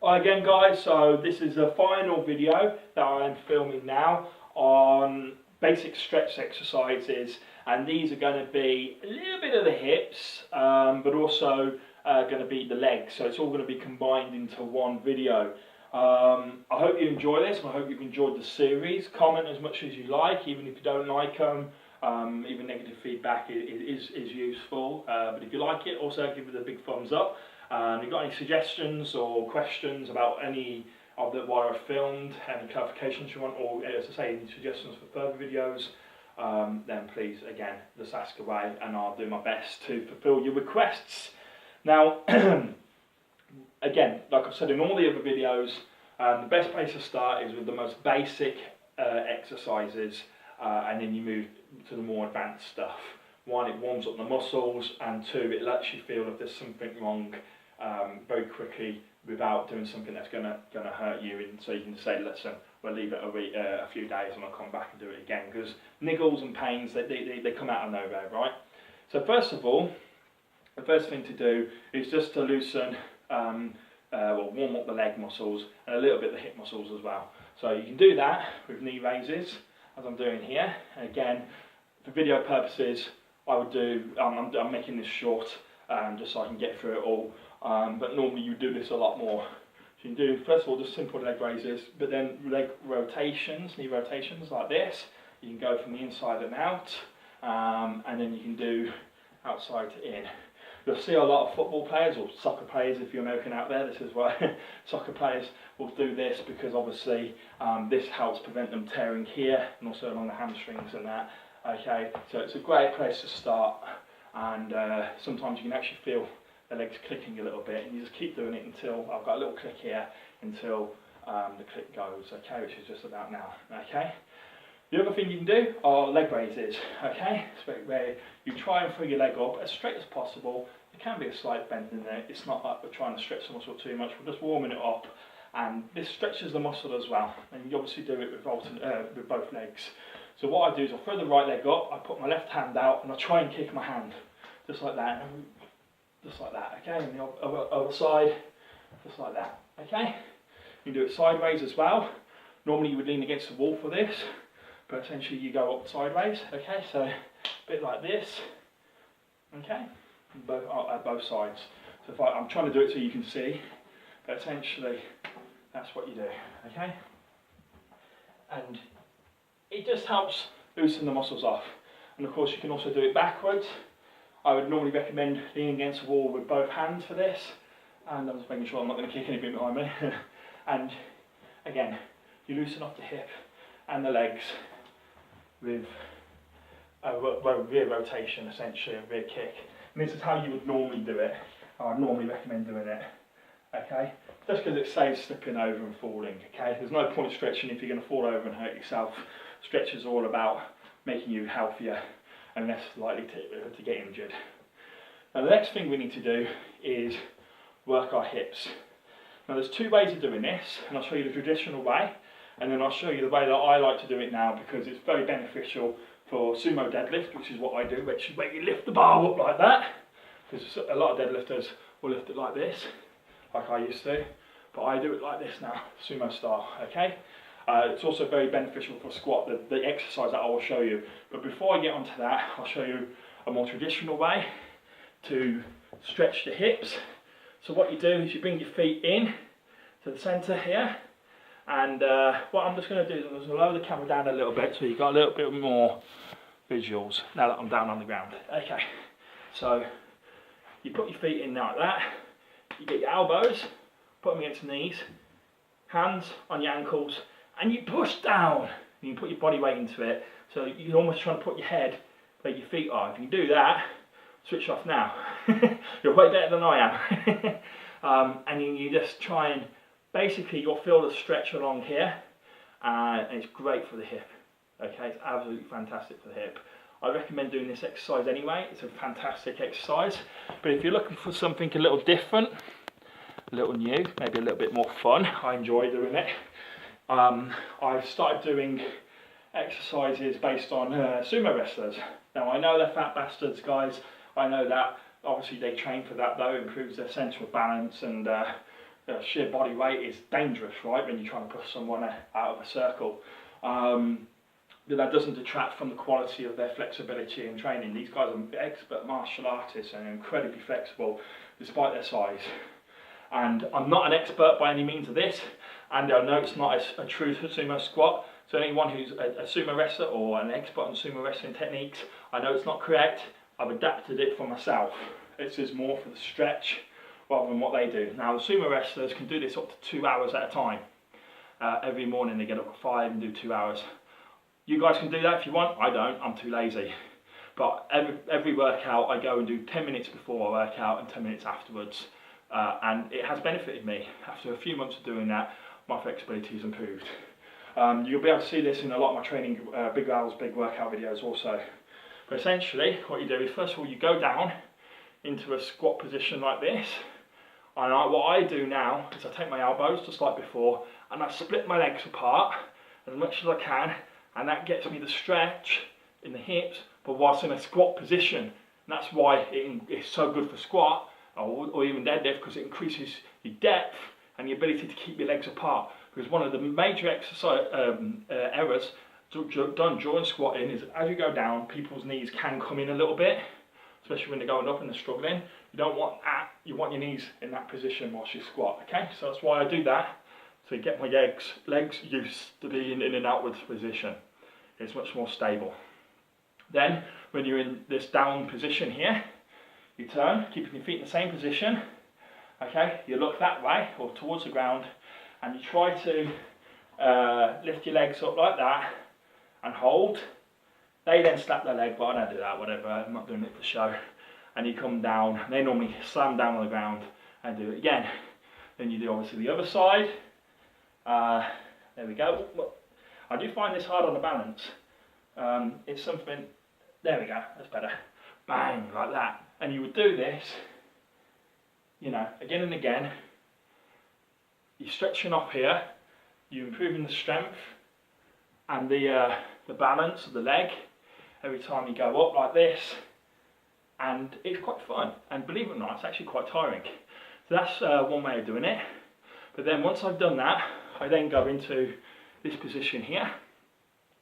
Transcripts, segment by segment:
Hi again guys, so this is the final video that I'm filming now on basic stretch exercises, and these are going to be a little bit of the hips but also going to be the legs, so it's all going to be combined into one video. I hope you enjoy this and I hope you've enjoyed the series. Comment as much as you like, even if you don't like them. Even negative feedback is useful, but if you like it, also give it a big thumbs up. If you've got any suggestions or questions about any of what I've filmed, any clarifications you want, or as I say, any suggestions for further videos, then please, again, just ask away and I'll do my best to fulfill your requests. Now, again, like I've said in all the other videos, the best place to start is with the most basic exercises, and then you move to the more advanced stuff. One, it warms up the muscles, and two, it lets you feel if there's something wrong very quickly without doing something that's gonna hurt you, and so you can say, listen, we'll leave it a few days and I'll come back and do it again, because niggles and pains, they come out of nowhere, right? So first of all, the first thing to do is just to loosen, warm up the leg muscles and a little bit of the hip muscles as well. So you can do that with knee raises, as I'm doing here. And again, for video purposes, I would do, I'm making this short just so I can get through it all, but normally you do this a lot more. So you can do, first of all, just simple leg raises, but then leg rotations, knee rotations like this. You can go from the inside and out, and then you can do outside to in. You'll see a lot of football players, or soccer players if you're American out there, this is why soccer players will do this, because obviously this helps prevent them tearing here and also along the hamstrings and that. Okay, so it's a great place to start, and sometimes you can actually feel the legs clicking a little bit, and you just keep doing it until I've got a little click here, until the click goes, okay, which is just about now, okay. The other thing you can do are leg raises, okay, so where you try and throw your leg up as straight as possible. There can be a slight bend in there, it's not like we're trying to stretch the muscle too much, we're just warming it up, and this stretches the muscle as well, and you obviously do it with both legs. So what I do is I throw the right leg up, I put my left hand out, and I try and kick my hand, just like that, okay, and the other side, just like that, okay. You can do it sideways as well. Normally you would lean against the wall for this, but essentially you go up sideways, okay, so a bit like this, okay, at both sides. So if I'm trying to do it so you can see, but essentially that's what you do, okay. And it just helps loosen the muscles off. And of course you can also do it backwards. I would normally recommend leaning against the wall with both hands for this, and I'm just making sure I'm not going to kick anything behind me. And again, you loosen off the hip and the legs with a rear rotation, essentially, a rear kick. And this is how you would normally do it. I would normally recommend doing it, okay? Just because it saves slipping over and falling, okay? There's no point stretching if you're going to fall over and hurt yourself. Stretch is all about making you healthier and less likely to get injured. Now the next thing we need to do is work our hips. Now there's two ways of doing this, and I'll show you the traditional way, and then I'll show you the way that I like to do it now, because it's very beneficial for sumo deadlift, which is what I do, which is where you lift the bar up like that, because a lot of deadlifters will lift it like this, like I used to, but I do it like this now, sumo style, okay? It's also very beneficial for squat, the exercise that I will show you. But before I get onto that, I'll show you a more traditional way to stretch the hips. So what you do is you bring your feet in to the centre here, and what I'm just going to do is I'm just going to lower the camera down a little bit so you've got a little bit more visuals now that I'm down on the ground. Okay, so you put your feet in like that, you get your elbows, put them against the knees, hands on your ankles, and you push down, and you put your body weight into it, so you're almost trying to put your head where your feet are. If you do that, switch off now. You're way better than I am. And you just try and, basically you'll feel the stretch along here, and it's great for the hip. Okay, it's absolutely fantastic for the hip. I recommend doing this exercise anyway, it's a fantastic exercise, but if you're looking for something a little different, a little new, maybe a little bit more fun, I enjoy doing it. I've started doing exercises based on sumo wrestlers. Now I know they're fat bastards, guys. I know that. Obviously they train for that though. It improves their central balance and sheer body weight is dangerous, right, when you're trying to push someone out of a circle. But that doesn't detract from the quality of their flexibility and training. These guys are expert martial artists and incredibly flexible despite their size. And I'm not an expert by any means of this, and I know it's not a true sumo squat. So anyone who's a sumo wrestler or an expert on sumo wrestling techniques, I know it's not correct. I've adapted it for myself. This is more for the stretch rather than what they do. Now the sumo wrestlers can do this up to 2 hours at a time. Every morning they get up at 5 and do 2 hours. You guys can do that if you want. I don't, I'm too lazy. But every workout I go and do 10 minutes before I work out and 10 minutes afterwards. And it has benefited me. After a few months of doing that, my flexibility has improved. You'll be able to see this in a lot of my training, Big Al's big workout videos also. But essentially, what you do is, first of all, you go down into a squat position like this. And what I do now is I take my elbows, just like before, and I split my legs apart as much as I can, and that gets me the stretch in the hips, but whilst in a squat position. And that's why it's so good for squat, or even deadlift, because it increases your depth and the ability to keep your legs apart. Because one of the major exercise errors done during squatting is, as you go down, people's knees can come in a little bit, especially when they're going up and they're struggling. You don't want that. You want your knees in that position whilst you squat. Okay, so that's why I do that, to get my legs used to being in an outwards position. It's much more stable. Then, when you're in this down position here, you turn, keeping your feet in the same position. Okay, you look that way or towards the ground, and you try to lift your legs up like that and hold. They then slap their leg, but I don't do that, whatever, I'm not doing it for show. And you come down, and they normally slam down on the ground and do it again. Then you do obviously the other side. There we go. I do find this hard on the balance. It's something, there we go, that's better. Bang, like that. And you would do this, you know, again and again. You're stretching up here, you're improving the strength and the balance of the leg every time you go up like this. And it's quite fun, and believe it or not, it's actually quite tiring. So that's one way of doing it. But then once I've done that, I then go into this position here.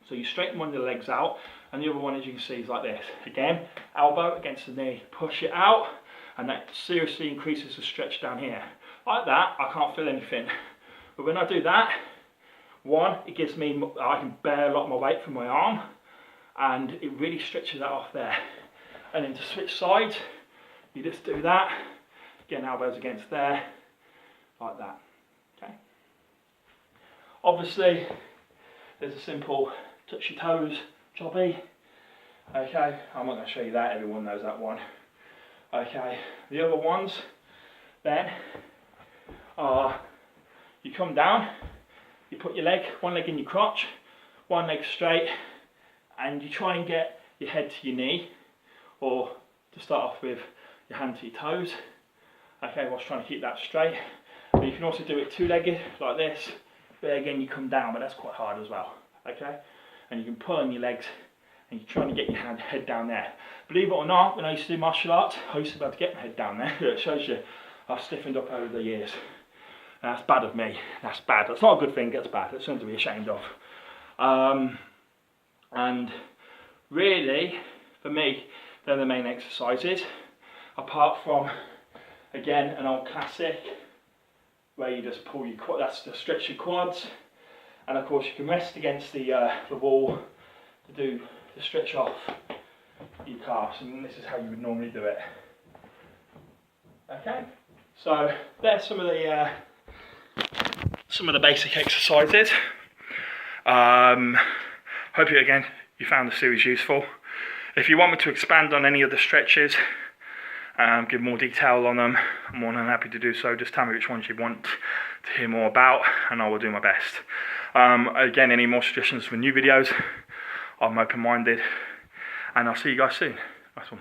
So you straighten one of the legs out, and the other one, as you can see, is like this. Again, elbow against the knee, push it out, and that seriously increases the stretch down here. Like that, I can't feel anything. But when I do that, one, it gives me, I can bear a lot more weight from my arm, and it really stretches that off there. And then to switch sides, you just do that. Again, elbows against there, like that. Okay. Obviously, there's a simple touch your toes jobby. Okay, I'm not going to show you that, everyone knows that one. Okay, the other ones then are, you come down, you put your leg, one leg in your crotch, one leg straight, and you try and get your head to your knee, or to start off with, your hand to your toes. Okay, whilst trying to keep that straight. But you can also do it two-legged, like this, but again you come down, but that's quite hard as well. Okay, and you can pull on your legs, and you're trying to get your head down there. Believe it or not, when I used to do martial arts, I used to be able to get my head down there. It shows you I've stiffened up over the years. And that's bad of me. That's bad. That's not a good thing. That's bad. That's something to be ashamed of. And really, for me, they're the main exercises. Apart from, again, an old classic where you just pull your quad. That's to stretch your quads. And of course, you can rest against the wall to stretch off your calves, and this is how you would normally do it. Okay, so there's some of the basic exercises. Hope you found the series useful. If you want me to expand on any of the stretches, give more detail on them, I'm more than happy to do so. Just tell me which ones you want to hear more about, and I will do my best. Again, any more suggestions for new videos, I'm open-minded, and I'll see you guys soon. Nice one.